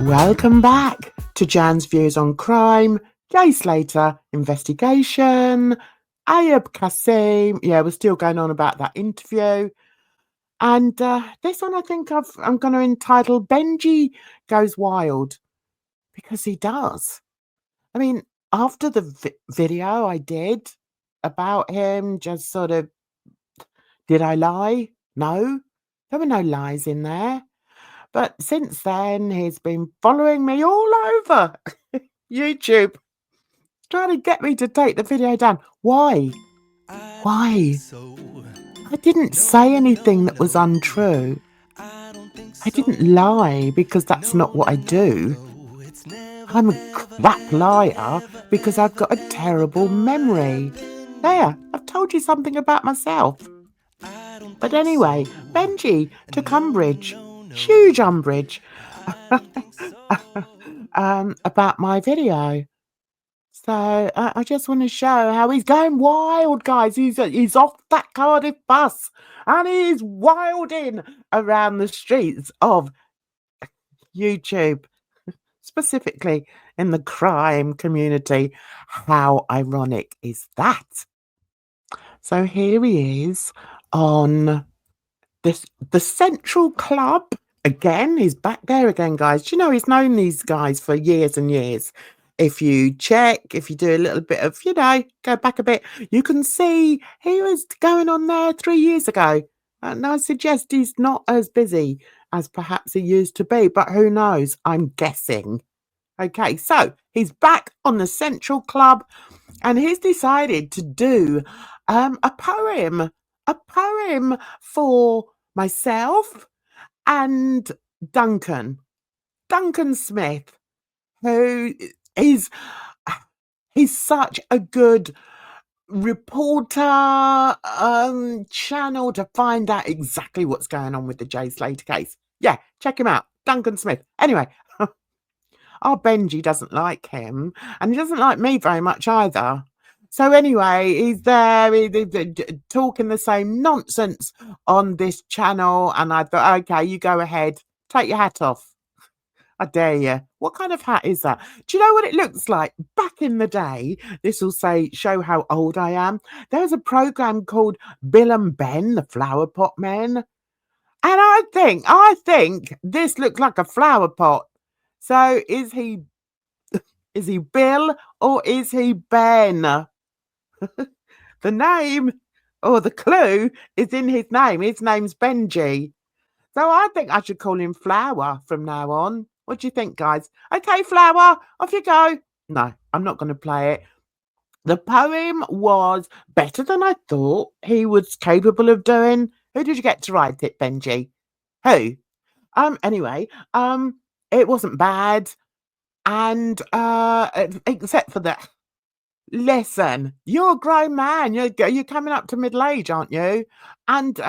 Welcome back to Jan's views on crime, Jay Slater investigation, Ayub Kasim. Yeah, we're still going on about that interview. And this one I think I'm going to entitle Benji Goes Wild, because he does. I mean, after the video I did about him, just sort of, did I lie? No, there were no lies in there. But since then, he's been following me all over YouTube, trying to get me to take the video down. Why? Why? I didn't say anything that was untrue. I didn't lie because that's not what I do. I'm a crap liar because I've got a terrible memory. There, I've told you something about myself. But anyway, Benji took umbrage, huge umbrage, about my video. So I just want to show how he's going wild, guys. He's off that Cardiff bus and he's wilding around the streets of YouTube, specifically in the crime community. How ironic is that? So here he is on the Central Club again. He's back there again, guys. Do you know he's known these guys for years and years? If you check, if you do a little bit of, go back a bit, you can see he was going on there 3 years ago. And I suggest he's not as busy as perhaps he used to be, but who knows? I'm guessing. Okay, so he's back on the Central Club and he's decided to do a poem for myself and Duncan Smith, who is he's such a good reporter channel to find out exactly what's going on with the Jay Slater case. Yeah, check him out, Duncan Smith. Anyway, our Benji doesn't like him, and he doesn't like me very much either. So anyway, he's there, he's talking the same nonsense on this channel, and I thought, okay, you go ahead, take your hat off. I dare you. What kind of hat is that? Do you know what it looks like? Back in the day, this will show how old I am. There was a program called Bill and Ben, the Flower Pot Men. And I think this looks like a flower pot. So is he Bill or is he Ben? The name or the clue is in his name. His name's Benji. So I think I should call him Flower from now on. What do you think, guys? Okay, Flower, off you go. No, I'm not going to play it. The poem was better than I thought he was capable of doing. Who did you get to write it, Benji? Who? Anyway, it wasn't bad. And except for that. Listen, you're a grown man. You're coming up to middle age, aren't you? And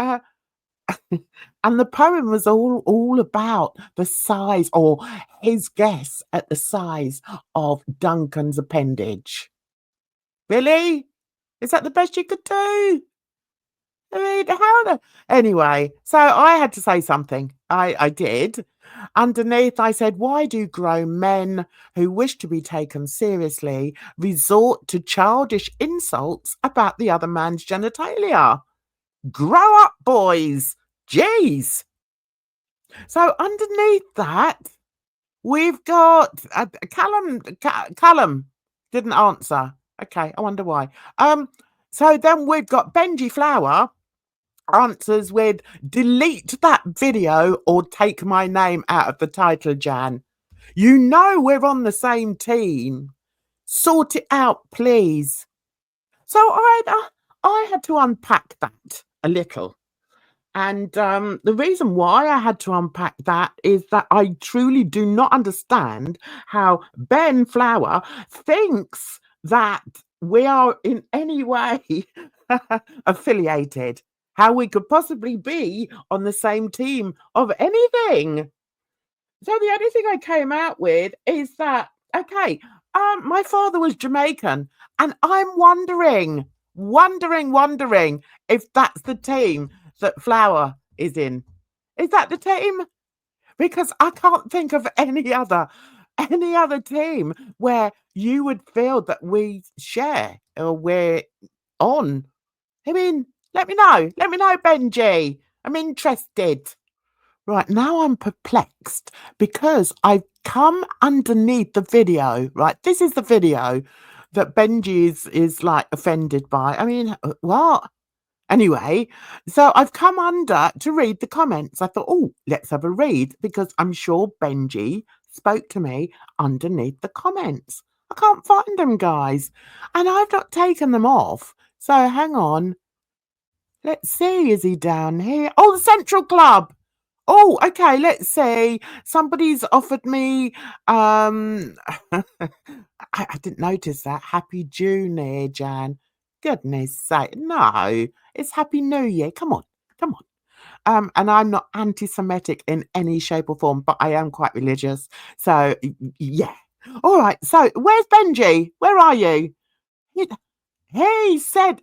and the poem was all about the size, or his guess at the size of Duncan's appendage. Really? Is that the best you could do? I mean, Anyway, so I had to say something. I did. Underneath, I said, why do grown men who wish to be taken seriously resort to childish insults about the other man's genitalia? Grow up, boys. Jeez. So underneath that, we've got Cullan didn't answer. Okay, I wonder why. So then we've got Benji Flower answers with delete that video or take my name out of the title, Jan. You know we're on the same team. Sort it out, please. So I had to unpack that a little. And the reason why I had to unpack that is that I truly do not understand how Ben Flower thinks that we are in any way affiliated, how we could possibly be on the same team of anything. So the only thing I came out with is that, okay, my father was Jamaican, and I'm wondering if that's the team that Flower is in. Is that the team? Because I can't think of any other team where you would feel that we share or we're on. I mean, let me know. Let me know, Benji. I'm interested. Right, now I'm perplexed because I've come underneath the video, right? This is the video that Benji is like offended by. I mean, what? Anyway, so I've come under to read the comments. I thought, oh, let's have a read because I'm sure Benji spoke to me underneath the comments. I can't find them, guys, and I've not taken them off. So hang on. Let's see, is he down here? Oh, the Central Club. Oh, okay, let's see. Somebody's offered me I didn't notice that. Happy June here, Jan. Goodness sake. No, it's Happy New Year. Come on. Come on. And I'm not anti-Semitic in any shape or form, but I am quite religious. So yeah. All right. So where's Benji? Where are you? He said,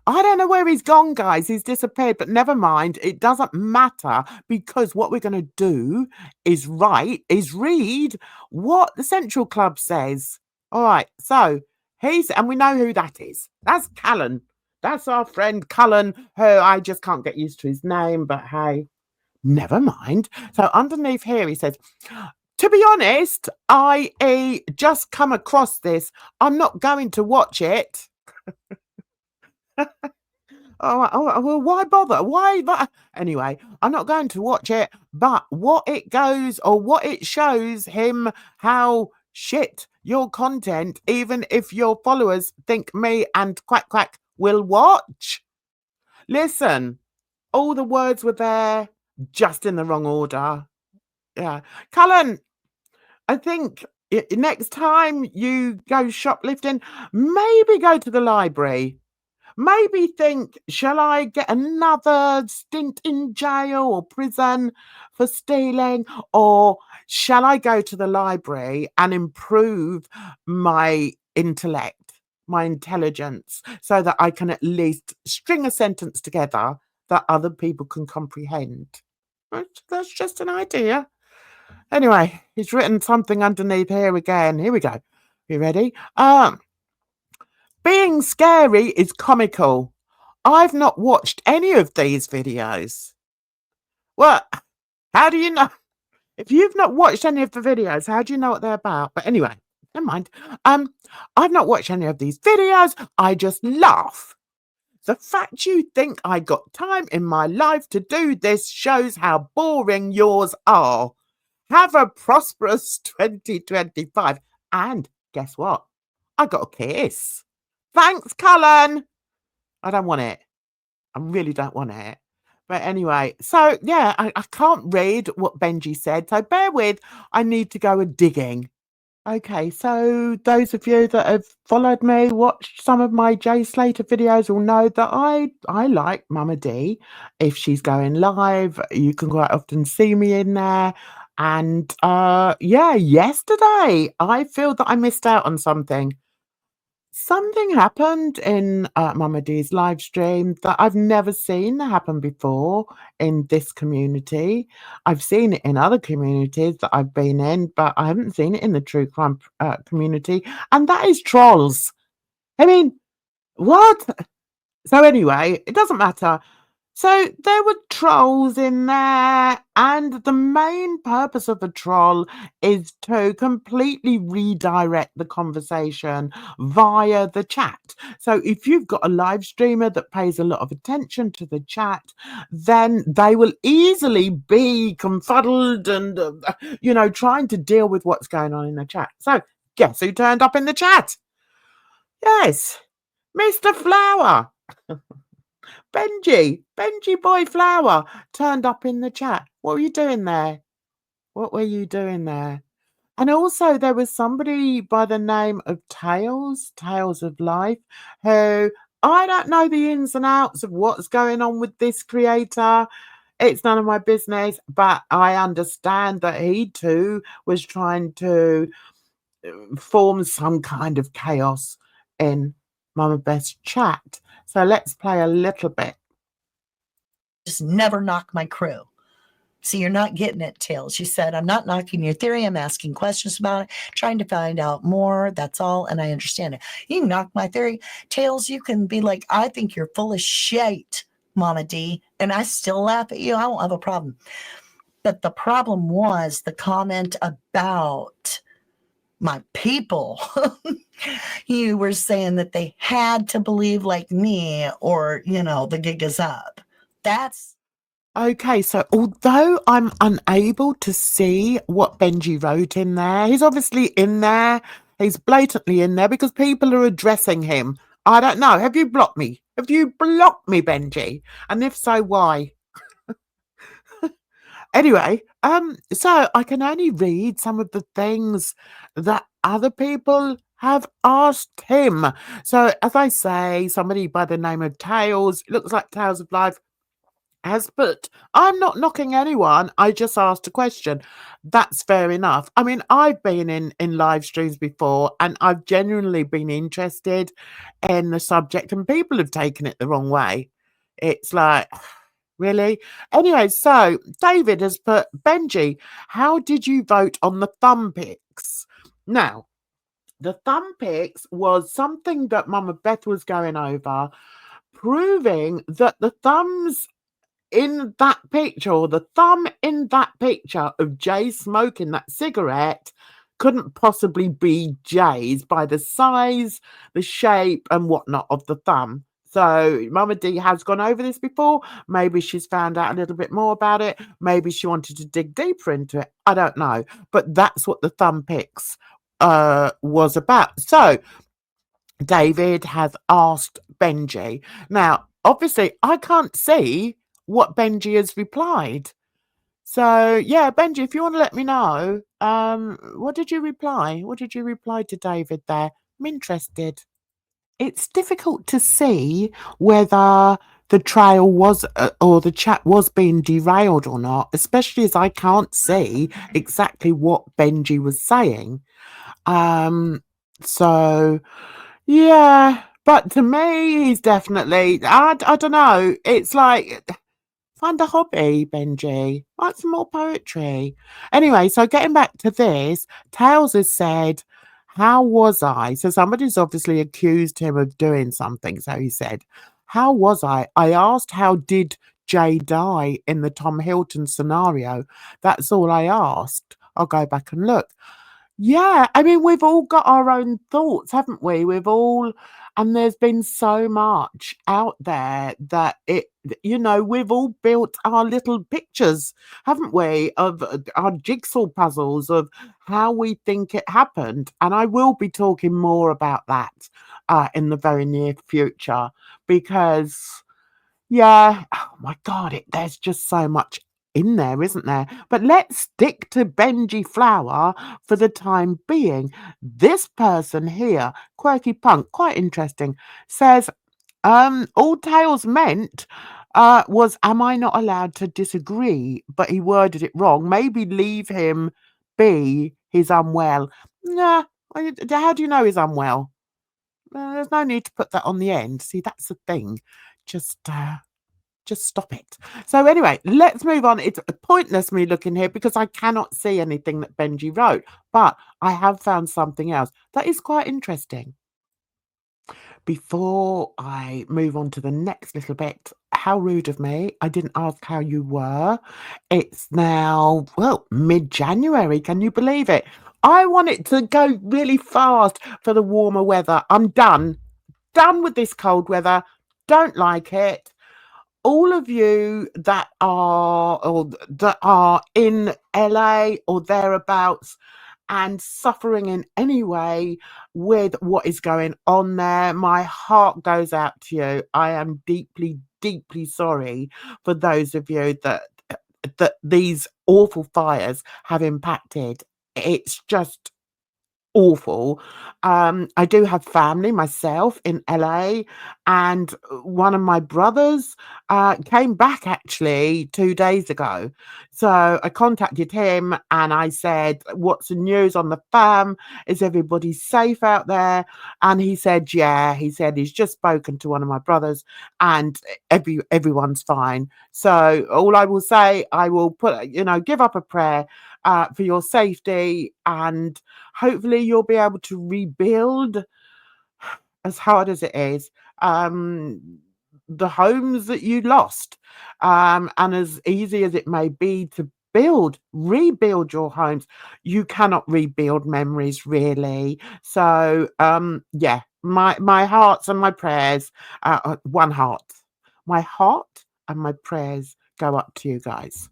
I don't know where he's gone, guys. He's disappeared, but never mind. It doesn't matter because what we're going to do is read what the Central Club says. All right. So and we know who that is. That's Cullan. That's our friend Cullan, who I just can't get used to his name, but hey, never mind. So underneath here, he says, to be honest, I just come across this. I'm not going to watch it. Well, why bother? Why? Anyway, I'm not going to watch it, but what it shows him how shit your content, even if your followers think me and Quack Quack will watch. Listen, all the words were there, just in the wrong order. Yeah. Cullen, I think next time you go shoplifting, maybe go to the library. Maybe think, shall I get another stint in jail or prison for stealing? Or shall I go to the library and improve my intellect, my intelligence, so that I can at least string a sentence together that other people can comprehend? That's just an idea. Anyway, he's written something underneath here again. Here we go. You ready? Being scary is comical. I've not watched any of these videos. Well, how do you know? If you've not watched any of the videos, how do you know what they're about? But anyway, never mind. I've not watched any of these videos. I just laugh. The fact you think I got time in my life to do this shows how boring yours are. Have a prosperous 2025. And guess what? I got a kiss. Thanks, Cullen. I don't want it. I really don't want it. But anyway, so yeah, I can't read what Benji said. So bear with. I need to go a digging. Okay, so those of you that have followed me, watched some of my Jay Slater videos will know that I like Mama D. If she's going live, you can quite often see me in there. And yeah, yesterday I feel that I missed out on something. Something happened in Mama D's live stream that I've never seen happen before in this community. I've seen it in other communities that I've been in, but I haven't seen it in the true crime community, and that is trolls. I mean, what? So anyway, it doesn't matter. So there were trolls in there, and the main purpose of a troll is to completely redirect the conversation via the chat. So if you've got a live streamer that pays a lot of attention to the chat, then they will easily be confuddled and, trying to deal with what's going on in the chat. So guess who turned up in the chat? Yes, Mr. Flower. Benji Boy Flower turned up in the chat. What were you doing there? What were you doing there? And also, there was somebody by the name of Tales of Life, who I don't know the ins and outs of what's going on with this creator. It's none of my business, but I understand that he too was trying to form some kind of chaos in Mama Beth's chat. So let's play a little bit. Just never knock my crew. See, you're not getting it, Tails. She said, I'm not knocking your theory. I'm asking questions about it, trying to find out more. That's all. And I understand it. You can knock my theory. Tails, you can be like, I think you're full of shit, Mama D. And I still laugh at you. I won't have a problem. But the problem was the comment about my people. You were saying that they had to believe like me or, the gig is up. That's okay. So although I'm unable to see what Benji wrote in there, he's obviously in there. He's blatantly in there because people are addressing him. I don't know. Have you blocked me? Have you blocked me, Benji? And if so, why? Anyway, so I can only read some of the things that other people have asked him. So as I say, somebody by the name of Tales, looks like Tales of Life, has put, I'm not knocking anyone, I just asked a question. That's fair enough. I mean, I've been in live streams before and I've genuinely been interested in the subject and people have taken it the wrong way. It's like, really? Anyway, so David has put, Benji, how did you vote on the thumb picks? Now, the thumb picks was something that Mama Beth was going over, proving that the thumbs in that picture, or the thumb in that picture of Jay smoking that cigarette, couldn't possibly be Jay's by the size, the shape, and whatnot of the thumb. So Mama D has gone over this before. Maybe she's found out a little bit more about it. Maybe she wanted to dig deeper into it. I don't know. But that's what the thumb picks was about. So David has asked Benji. Now, obviously, I can't see what Benji has replied. So, yeah, Benji, if you want to let me know, what did you reply? What did you reply to David there? I'm interested. It's difficult to see whether the trail was or the chat was being derailed or not, especially as I can't see exactly what Benji was saying. So yeah, but to me, he's definitely, I don't know. It's like, find a hobby, Benji. Write some more poetry. Anyway, so getting back to this, Tails has said, how was I? So somebody's obviously accused him of doing something. So he said, how was I? I asked, how did Jay die in the Tom Hilton scenario? That's all I asked. I'll go back and look. Yeah, I mean, we've all got our own thoughts, haven't we? And there's been so much out there that we've all built our little pictures, haven't we, of our jigsaw puzzles of how we think it happened. And I will be talking more about that in the very near future because yeah. Oh my God, there's just so much in there, isn't there? But let's stick to Benji Flower for the time being. This person here, Quirky Punk, quite interesting, says, all Tails meant was, am I not allowed to disagree? But he worded it wrong. Maybe leave him be. He's unwell. Nah, how do you know he's unwell? There's no need to put that on the end. See, that's the thing. Just stop it. So anyway, let's move on. It's pointless me looking here because I cannot see anything that Benji wrote, but I have found something else that is quite interesting. Before I move on to the next little bit, how rude of me. I didn't ask how you were. It's now, well, mid-January. Can you believe it? I want it to go really fast for the warmer weather. I'm done. Done with this cold weather. Don't like it. All of you that are in LA or thereabouts and suffering in any way with what is going on there, my heart goes out to you. I am deeply, deeply sorry for those of you that these awful fires have impacted. It's just awful. I do have family myself in LA, and one of my brothers came back actually 2 days ago. So I contacted him and I said, "What's the news on the fam? Is everybody safe out there?" And he said, "Yeah." He said he's just spoken to one of my brothers, and everyone's fine. So all I will say, I will give up a prayer for your safety, and hopefully you'll be able to rebuild, as hard as it is, um, the homes that you lost. And as easy as it may be to rebuild your homes, you cannot rebuild memories really. So yeah, my hearts and my prayers, one heart. My heart and my prayers go up to you guys.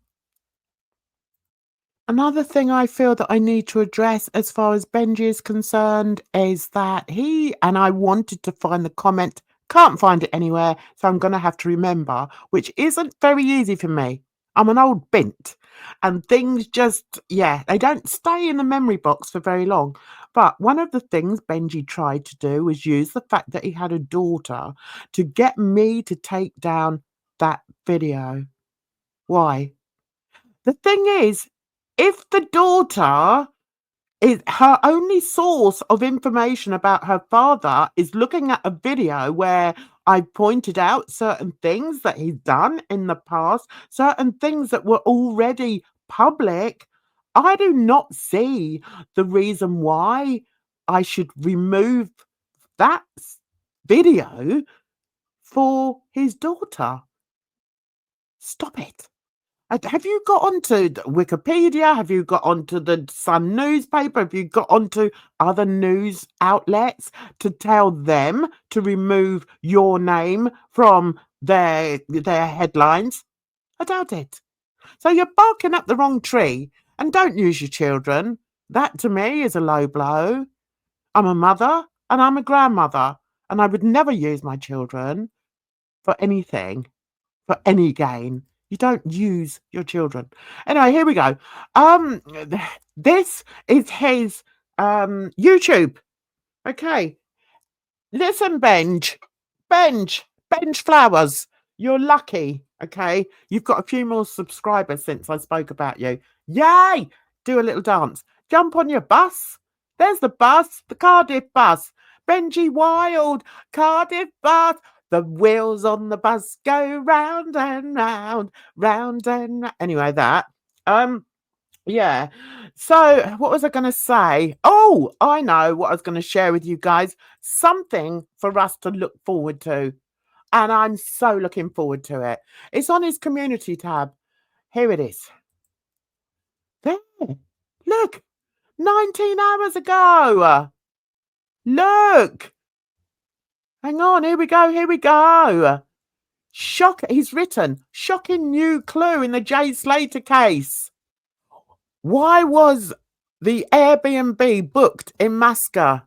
Another thing I feel that I need to address as far as Benji is concerned is that and I wanted to find the comment, can't find it anywhere, so I'm going to have to remember, which isn't very easy for me. I'm an old bint and things just, yeah, they don't stay in the memory box for very long. But one of the things Benji tried to do was use the fact that he had a daughter to get me to take down that video. Why? The thing is, if the daughter is her only source of information about her father is looking at a video where I pointed out certain things that he's done in the past, certain things that were already public, I do not see the reason why I should remove that video for his daughter. Stop it. Have you got onto Wikipedia? Have you got onto the Sun newspaper? Have you got onto other news outlets to tell them to remove your name from their headlines? I doubt it. So you're barking up the wrong tree, and don't use your children. That to me is a low blow. I'm a mother and I'm a grandmother, and I would never use my children for anything, for any gain. You don't use your children. Anyway, here we go. This is his YouTube. Okay. Listen, Benj Flowers. You're lucky. Okay. You've got a few more subscribers since I spoke about you. Yay! Do a little dance. Jump on your bus. There's the bus, the Cardiff bus. Benji Wild, Cardiff bus. The wheels on the bus go round and round, round and round. Anyway, that. Yeah. So what was I going to say? Oh, I know what I was going to share with you guys. Something for us to look forward to. And I'm so looking forward to it. It's on his community tab. Here it is. There. Look. 19 hours ago. Look. Hang on. Here we go. Here we go. He's written, shocking new clue in the Jay Slater case. Why was the Airbnb booked in Masca?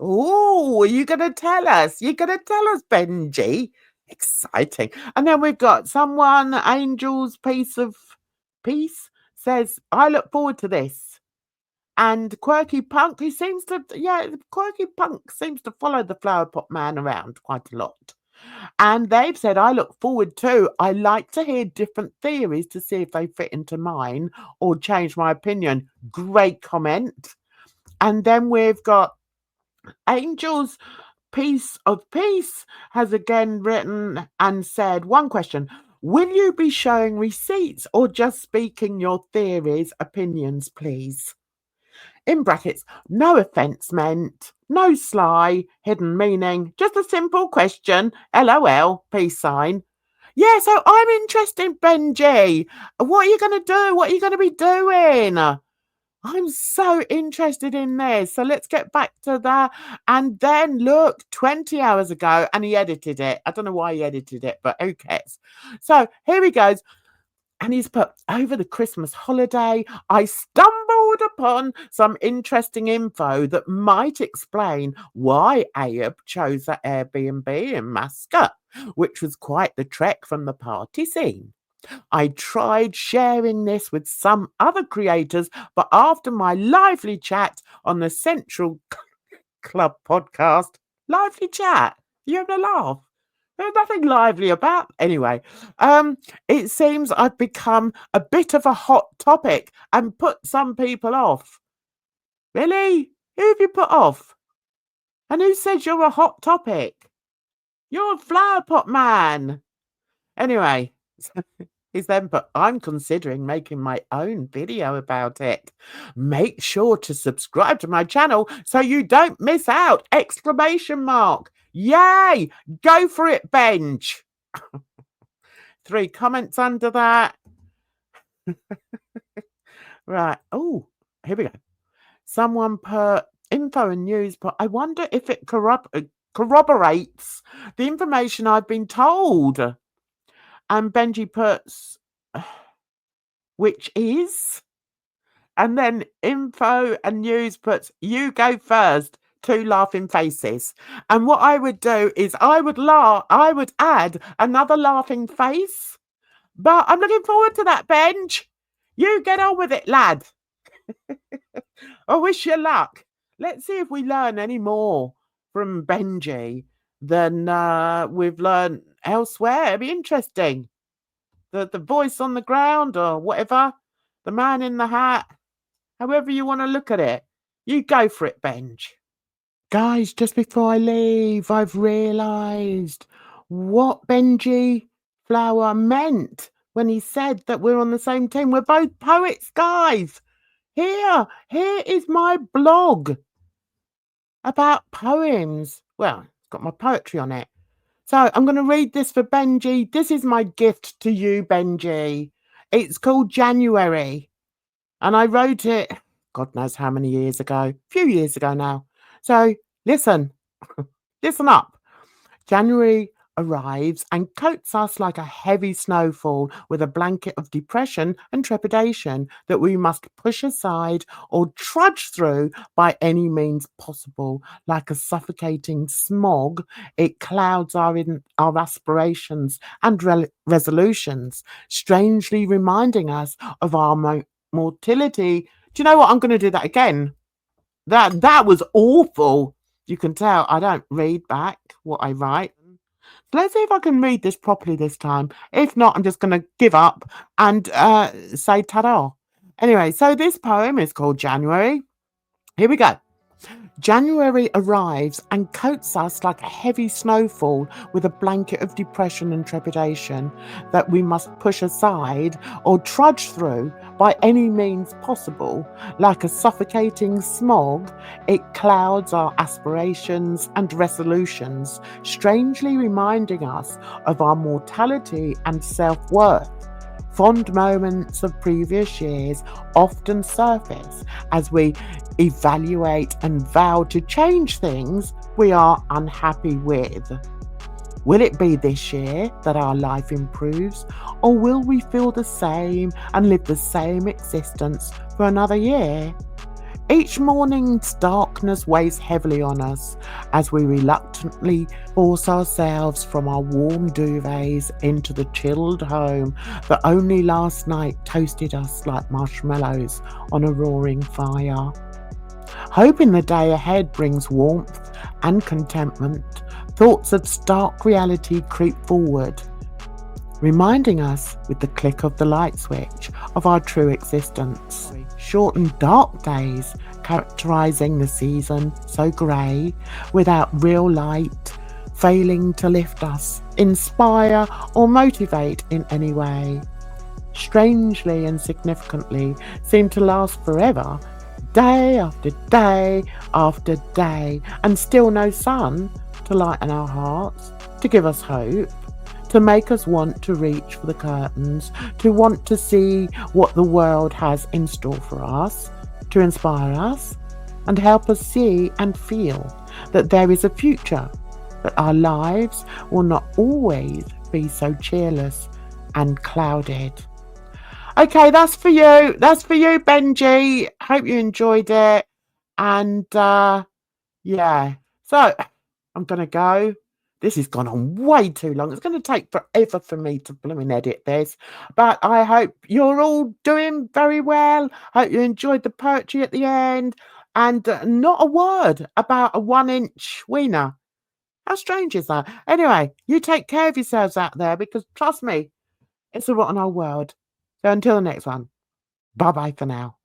Oh, are you going to tell us? You're going to tell us, Benji? Exciting. And then we've got someone, Angel's Piece of Peace, says, I look forward to this. And Quirky Punk, Quirky Punk seems to follow the Flower Pot Man around quite a lot. And they've said, I look forward to, I like to hear different theories to see if they fit into mine or change my opinion. Great comment. And then we've got Angel's Piece of Peace has again written and said, one question, will you be showing receipts or just speaking your theories, opinions, please? In brackets, no offence meant. No sly, hidden meaning, just a simple question. LOL, peace sign. Yeah, so I'm interested, Benji. What are you going to do? What are you going to be doing? I'm so interested in this. So let's get back to that. And then look, 20 hours ago, and he edited it. I don't know why he edited it, but who cares? So here he goes. And he's put, over the Christmas holiday, I stumbled upon some interesting info that might explain why Abe chose that Airbnb in Muscat, which was quite the trek from the party scene. I tried sharing this with some other creators, but after my lively chat on the Central Club podcast, lively chat, you having a laugh? There's nothing lively about. Anyway, it seems I've become a bit of a hot topic and put some people off. Really? Who have you put off? And who says you're a hot topic? You're a flower pot man. Anyway, he's then put, I'm considering making my own video about it. Make sure to subscribe to my channel so you don't miss out! Exclamation mark. Yay! Go for it, Benj. 3 comments under that. Right. Oh, here we go. Someone put info and news, but I wonder if it corroborates the information I've been told. And Benji puts, which is, and then info and news puts, you go first. 2 laughing faces. And what I would do is I would add another laughing face. But I'm looking forward to that, Benj. You get on with it, lad. I wish you luck. Let's see if we learn any more from Benji than we've learned elsewhere. It'd be interesting. The voice on the ground or whatever, the man in the hat, however you want to look at it. You go for it, Benj. Guys, just before I leave, I've realised what Benji Flower meant when he said that we're on the same team. We're both poets, guys. Here is my blog about poems. Well, it's got my poetry on it. So I'm going to read this for Benji. This is my gift to you, Benji. It's called January. And I wrote it, God knows how many years ago, a few years ago now. So listen, listen up. January arrives and coats us like a heavy snowfall with a blanket of depression and trepidation that we must push aside or trudge through by any means possible. Like a suffocating smog, it clouds our aspirations and resolutions, strangely reminding us of our mortality. Do you know what? I'm going to do that again. That was awful. You can tell I don't read back what I write. Let's see if I can read this properly this time. If not, I'm just going to give up and say ta-da. Anyway, so this poem is called January. Here we go. January arrives and coats us like a heavy snowfall with a blanket of depression and trepidation that we must push aside or trudge through by any means possible. Like a suffocating smog, it clouds our aspirations and resolutions, strangely reminding us of our mortality and self-worth. Fond moments of previous years often surface as we evaluate and vow to change things we are unhappy with. Will it be this year that our life improves, or will we feel the same and live the same existence for another year? Each morning's darkness weighs heavily on us as we reluctantly force ourselves from our warm duvets into the chilled home that only last night toasted us like marshmallows on a roaring fire. Hoping the day ahead brings warmth and contentment, thoughts of stark reality creep forward, reminding us with the click of the light switch of our true existence. Short and dark days characterizing the season so grey, without real light, failing to lift us, inspire or motivate in any way. Strangely and significantly seem to last forever, day after day after day, and still no sun to lighten our hearts, to give us hope, to make us want to reach for the curtains, to want to see what the world has in store for us, to inspire us and help us see and feel that there is a future, that our lives will not always be so cheerless and clouded. Okay, that's for you. That's for you, Benji. Hope you enjoyed it. And yeah, so I'm gonna go. This has gone on way too long. It's going to take forever for me to blooming edit this. But I hope you're all doing very well. Hope you enjoyed the poetry at the end. And not a word about a 1-inch wiener. How strange is that? Anyway, you take care of yourselves out there because trust me, it's a rotten old world. So until the next one, bye bye for now.